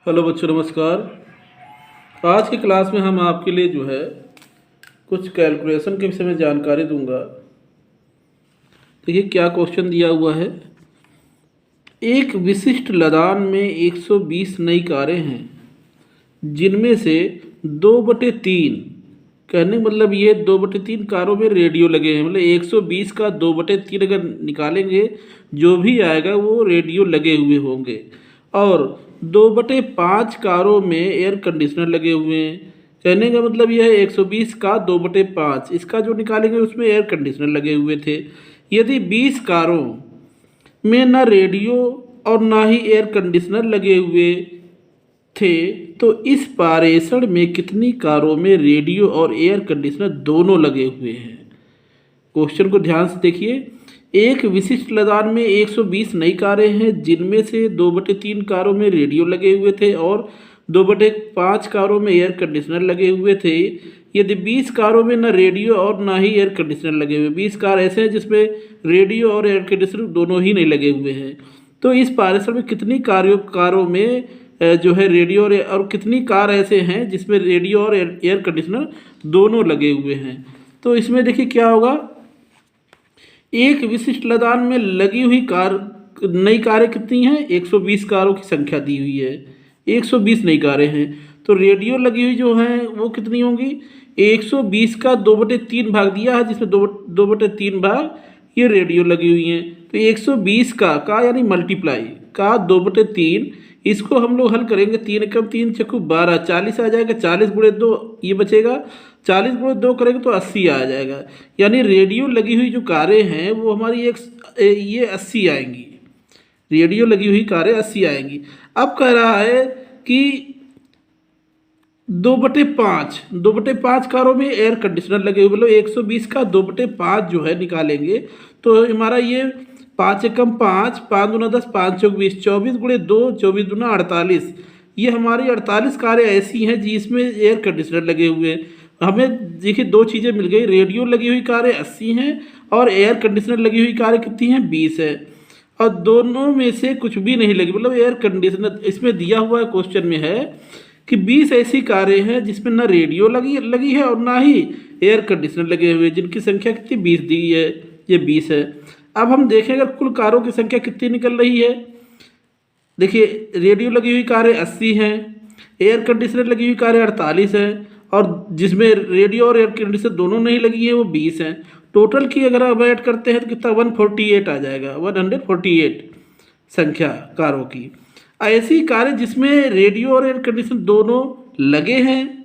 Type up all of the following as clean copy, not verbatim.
Hello बच्चों, नमस्कार। आज की क्लास में हम आपके लिए जो है कुछ कैलकुलेशन के विषय में जानकारी दूंगा। देखिए क्या क्वेश्चन दिया हुआ है। एक विशिष्ट लदान में 120 नई कारें हैं, जिनमें से 2/3, कहने का मतलब ये 2/3 कारों में रेडियो लगे हैं। मतलब 120 का 2/3 अगर निकालेंगे, जो भी आएगा वो रेडियो लगे हुए होंगे। और 2/5 कारों में एयर कंडीशनर लगे हुए हैं। कहने का मतलब यह है 120 का 2/5, इसका जो निकालेंगे उसमें एयर कंडीशनर लगे हुए थे। यदि 20 कारों में ना रेडियो और ना ही एयर कंडीशनर लगे हुए थे, तो इस पारेषण में कितनी कारों में रेडियो और एयर कंडीशनर दोनों लगे हुए हैं। क्वेश्चन को ध्यान से देखिए। एक विशिष्ट लदान में 120 नई कारें हैं, जिनमें से 2/3 कारों में रेडियो लगे हुए थे और 2/5 कारों में एयर कंडीशनर लगे हुए थे। यदि 20 कारों में न रेडियो और ना ही एयर कंडीशनर लगे हुए, 20 कार ऐसे हैं जिसमें रेडियो और एयर कंडीशनर दोनों ही नहीं लगे हुए हैं, तो इस पारेषण में कितनी कारों में जो है रेडियो और कितनी कार ऐसे हैं जिसमें रेडियो और एयर कंडीशनर दोनों लगे हुए हैं। तो इसमें देखिए क्या होगा। एक विशिष्ट लदान में लगी हुई नई कारें कितनी हैं? 120 कारों की संख्या दी हुई है। 120 नई कारें हैं, तो रेडियो लगी हुई जो हैं वो कितनी होंगी? 120 का 2/3 भाग दिया है, जिसमें 2/3 भाग ये रेडियो लगी हुई हैं। तो 120 का यानी मल्टीप्लाई का 2/3, इसको हम लोग हल करेंगे। 3 एकम 3 चक्कू 12, 40 आ जाएगा। 40 गुणे 2 ये बचेगा, 40 गुणे 2 करेंगे तो 80 आ जाएगा। यानी रेडियो लगी हुई जो कारें हैं वो हमारी ये 80 आएंगी। रेडियो लगी हुई कारें 80 आएंगी। अब कह रहा है कि 2/5 कारों में एयर कंडीशनर लगे हुए। मतलब 120 का 2/5 जो है निकालेंगे तो हमारा ये 5 एकम 5, 5 दूना 10, 5 चौक 20, 24 गुणे 2, 24 दूना 48। ये हमारी 48 कारें ऐसी हैं जिसमें एयर कंडीशनर लगे हुए हैं। हमें देखिए दो चीज़ें मिल गई। रेडियो लगी हुई कारें 80 हैं और एयर कंडीशनर लगी हुई कारें कितनी हैं? 20 है। और दोनों में से कुछ भी नहीं लगी। मतलब एयर कंडीशनर इसमें दिया हुआ क्वेश्चन में है कि 20 ऐसी कारें हैं जिसमें ना रेडियो लगी है और ना ही एयर कंडीशनर लगे हुए, जिनकी संख्या कितनी? 20 दी है। ये 20 है। अब हम देखें अगर कुल कारों की संख्या कितनी निकल रही है। देखिए रेडियो लगी हुई कारें 80 हैं, एयर कंडीशनर लगी हुई कारें 48 हैं, और जिसमें रेडियो और एयर कंडीशनर दोनों नहीं लगी है वो 20 हैं। टोटल की अगर आप ऐड करते हैं तो कितना? 148 आ जाएगा। 148 संख्या कारों की। ऐसी कारें जिसमें रेडियो और एयर कंडीशनर दोनों लगे हैं,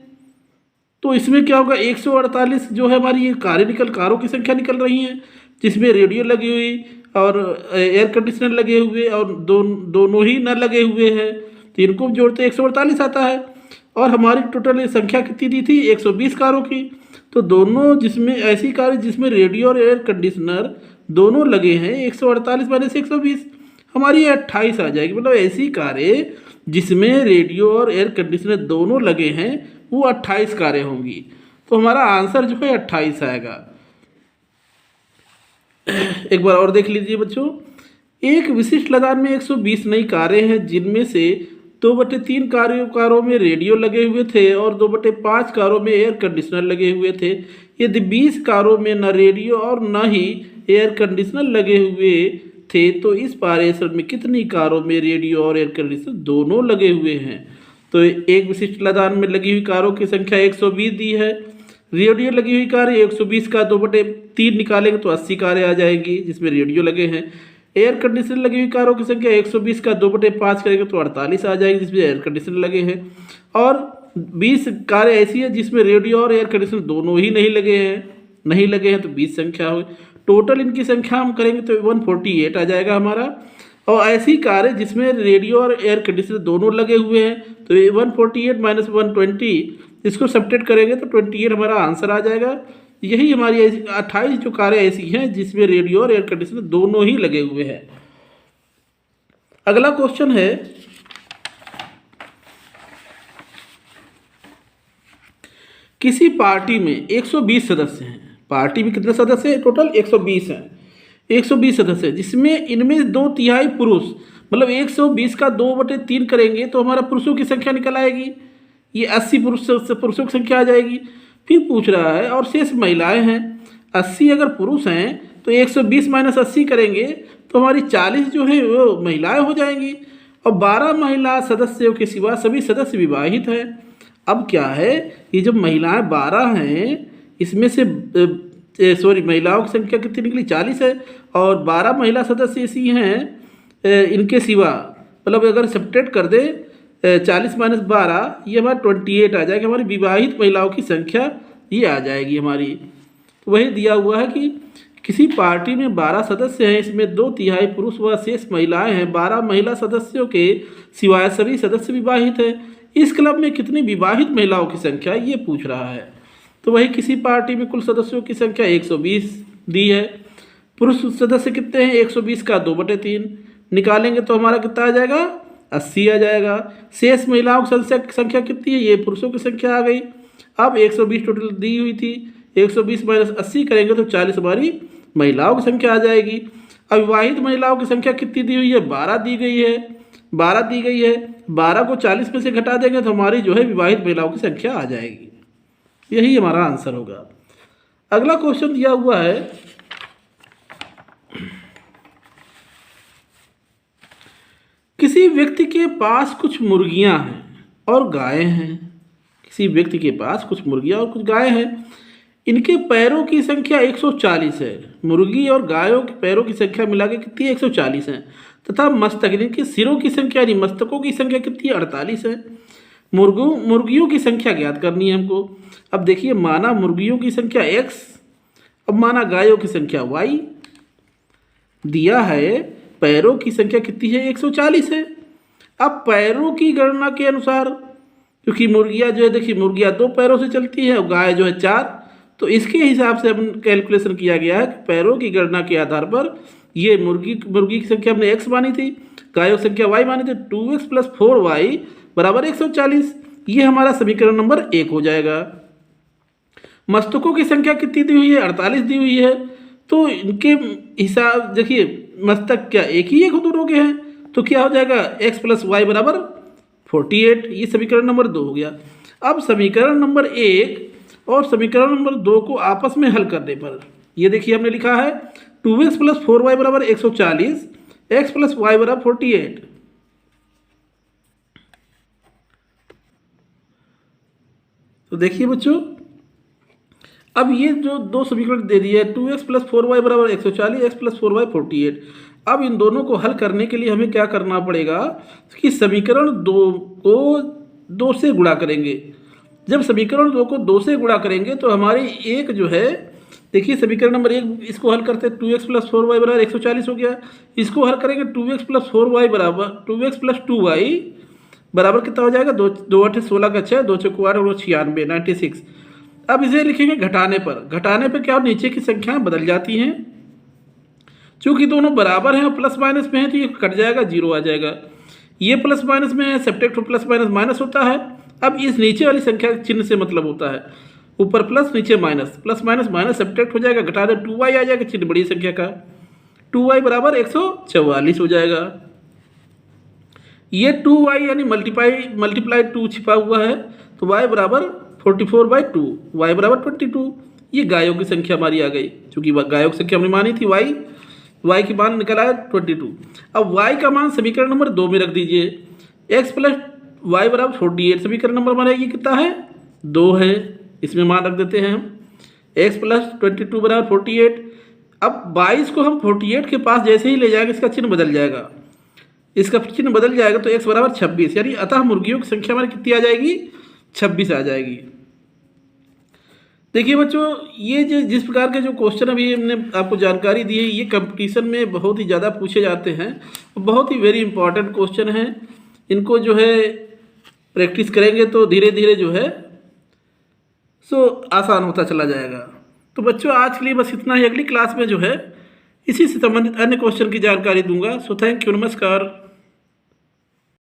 तो इसमें क्या होगा? 148 जो है हमारी ये कारों की संख्या निकल रही हैं, जिसमें रेडियो लगी हुई और एयर कंडीशनर लगे हुए और दोनों ही न लगे हुए हैं, तो इनको जोड़ते 148 आता है। और हमारी टोटल संख्या कितनी दी थी? 120 कारों की। तो दोनों जिसमें ऐसी कारें जिसमें रेडियो और एयर कंडीशनर दोनों लगे हैं, 148 माइनस 120, हमारी ये 28 आ जाएगी। मतलब ऐसी कारें जिसमें रेडियो और एयर कंडीशनर दोनों लगे हैं वो 28 कारें होंगी। तो हमारा आंसर जो है 28 आएगा। एक बार और देख लीजिए बच्चों। एक विशिष्ट लदान में 120 नई कारें हैं, जिनमें से 2/3 कारों में रेडियो लगे हुए थे और 2/5 कारों में एयर कंडीशनर लगे हुए थे। यदि 20 कारों में न रेडियो और न ही एयर कंडीशनर लगे हुए थे, तो इस पारेषण में कितनी कारों में रेडियो और एयर कंडीशनर दोनों लगे हुए हैं। तो एक विशिष्ट लदान में लगी हुई कारों की संख्या 120 दी है। रेडियो लगी हुई कारें 120 का 2/3 निकालेंगे तो 80 कारें आ जाएंगी जिसमें रेडियो लगे हैं। एयर कंडीशनर लगी हुई कारों की संख्या 120 का 2/5 करेंगे तो 48 आ जाएगी जिसमें एयर कंडीशनर लगे हैं। और 20 कारें ऐसी हैं जिसमें रेडियो और एयर कंडीशनर दोनों ही नहीं लगे हैं, तो 20 संख्या हुई। टोटल इनकी संख्या हम करेंगे तो 148 आ जाएगा हमारा। और ऐसी कारें जिसमें रेडियो और एयर कंडीशनर दोनों लगे हुए हैं, तो 148 माइनस 120, इसको सब्ट्रैक्ट करेंगे तो 28 हमारा आंसर आ जाएगा। यही हमारी 28 जो कारें ऐसी हैं जिसमें रेडियो और एयर कंडीशनर दोनों ही लगे हुए हैं। अगला क्वेश्चन है, किसी पार्टी में 120 सदस्य हैं। पार्टी में कितने सदस्य हैं? टोटल 120 हैं। 120 सदस्य, जिसमें इनमें 2/3 पुरुष, मतलब 120 का 2/3 करेंगे तो हमारा पुरुषों की संख्या निकल आएगी, ये 80 पुरुषों की संख्या आ जाएगी। फिर पूछ रहा है और शेष महिलाएं हैं, 80 अगर पुरुष हैं तो 120 माइनस 80 करेंगे तो हमारी 40 जो है वो महिलाएं हो जाएंगी, और 12 महिला सदस्यों के सिवा सभी सदस्य विवाहित हैं। अब क्या है, ये जब महिलाएं 12 हैं, इसमें से महिलाओं की संख्या कितनी निकली, 40 है, और 12 महिला सदस्य ऐसी हैं इनके सिवा, मतलब अगर सब्ट्रैक्ट कर दे 40 माइनस 12, ये हमारा 28 आ जाएगा, हमारी विवाहित महिलाओं की संख्या ये आ जाएगी हमारी। तो वही दिया हुआ है कि किसी पार्टी में 12 सदस्य हैं, इसमें 2/3 पुरुष व शेष महिलाएं हैं, 12 महिला सदस्यों के सिवाय सभी सदस्य विवाहित हैं। इस क्लब में कितनी विवाहित महिलाओं की संख्या ये पूछ रहा है। तो वही किसी पार्टी में कुल सदस्यों की संख्या 120 दी है, पुरुष सदस्य कितने हैं, 120 का 2/3 निकालेंगे तो हमारा कितना आ जाएगा, 80 आ जाएगा। शेष महिलाओं की संख्या कितनी है, ये पुरुषों की संख्या आ गई। अब 120 टोटल दी हुई थी, 120 माइनस 80 करेंगे तो 40 हमारी महिलाओं की संख्या आ जाएगी। अविवाहित महिलाओं की संख्या कितनी दी हुई है, 12 दी गई है, 12 दी गई है, 12 को 40 में से घटा देंगे तो हमारी जो है विवाहित महिलाओं की संख्या आ जाएगी। यही हमारा आंसर होगा। अगला क्वेश्चन दिया हुआ है, किसी व्यक्ति के पास कुछ मुर्गियां हैं और गायें हैं। किसी व्यक्ति के पास कुछ मुर्गियां और कुछ गायें हैं, इनके पैरों की संख्या 140 है। मुर्गी और गायों के पैरों की संख्या मिला के कितनी है, 140 है, तथा मस्तक इनके सिरों की संख्या यानी मस्तकों की संख्या कितनी है, 48 है। मुर्गियों की संख्या ज्ञात करनी है हमको। अब देखिए, माना मुर्गियों की संख्या x, अब माना गायों की संख्या y, दिया है पैरों की संख्या कितनी है, 140 है। अब पैरों की गणना के अनुसार, क्योंकि मुर्गियां जो है, देखिए मुर्गियां 2 पैरों से चलती है और गाय जो है 4, तो इसके हिसाब से हम कैलकुलेशन किया गया है कि पैरों की गणना के आधार पर ये मुर्गी की संख्या हमने x मानी थी, गायों की संख्या y मानी थी, 2x + 4y बराबर 140। ये हमारा समीकरण नंबर 1 हो जाएगा। मस्तकों की संख्या कितनी दी हुई है, 48 दी हुई है, तो इनके हिसाब देखिए, मस्तक क्या एक ही एक दोनों के हैं, तो क्या हो जाएगा, x + y बराबर 48। ये समीकरण नंबर 2 हो गया। अब समीकरण नंबर 1 और समीकरण नंबर 2 को आपस में हल करने पर, ये देखिए हमने लिखा है 2x + 4y बराबर 140, x + y बराबर 48। तो देखिए बच्चों, अब ये जो 2 समीकरण दे दिए, 2x + 4y बराबर 140, x + 4y 48। अब इन दोनों को हल करने के लिए हमें क्या करना पड़ेगा कि समीकरण 2 को 2 से गुणा करेंगे। जब समीकरण 2 को 2 से गुणा करेंगे तो हमारी एक जो है, देखिए समीकरण नंबर 1 इसको हल करते हैं, 2x + 4y बराबर 140 हो गया। इसको हल करेंगे 2x + 4y बराबर 2x + 2y बराबर कितना हो जाएगा, 2 8 16 का 6, 2 6 8 और 96 96। अब इसे लिखेंगे घटाने पर क्या नीचे की संख्याएं बदल जाती हैं, चूंकि दोनों बराबर हैं और प्लस माइनस में है तो ये कट जाएगा, 0 आ जाएगा। ये प्लस माइनस में है, सब्ट्रैक्ट प्लस माइनस माइनस होता है। अब इस नीचे वाली संख्या चिन्ह से मतलब होता है, ऊपर प्लस नीचे minus, plus minus minus subtract हो जाएगा, घटा दे 2y आ जाएगा चिन्ह बड़ी संख्या का, 2y बराबर 144 हो जाएगा। ये 2y यानी मल्टीप्लाई 2 छिपा हुआ है, तो y बराबर 44/2, y बराबर 22। ये गायों की संख्या हमारी आ गई, क्योंकि गायों की संख्या हमने मानी थी y की मान निकला है 22। अब y का मान समीकरण नंबर 2 में रख दीजिए, x + y बराबर 48। समीकरण नंबर हमारा ये कितना है, 2 है, इसमें मान रख देते हैं हम, x + 22 बराबर 48। अब 22 को हम 48 के पास जैसे ही ले जाएंगे इसका चिन्ह बदल जाएगा, तो x बराबर 26, यानी अतः मुर्गियों की संख्या हमारी कितनी आ जाएगी, 26 आ जाएगी। देखिए बच्चों, ये जिस प्रकार के जो क्वेश्चन अभी हमने आपको जानकारी दी है, ये कंपटीशन में बहुत ही ज़्यादा पूछे जाते हैं, बहुत ही वेरी इंपॉर्टेंट क्वेश्चन हैं। इनको जो है प्रैक्टिस करेंगे तो धीरे धीरे जो है सो आसान होता चला जाएगा। तो बच्चों, आज के लिए बस इतना ही। अगली क्लास में जो है इसी से संबंधित अन्य क्वेश्चन की जानकारी दूंगा। सो थैंक यू, नमस्कार।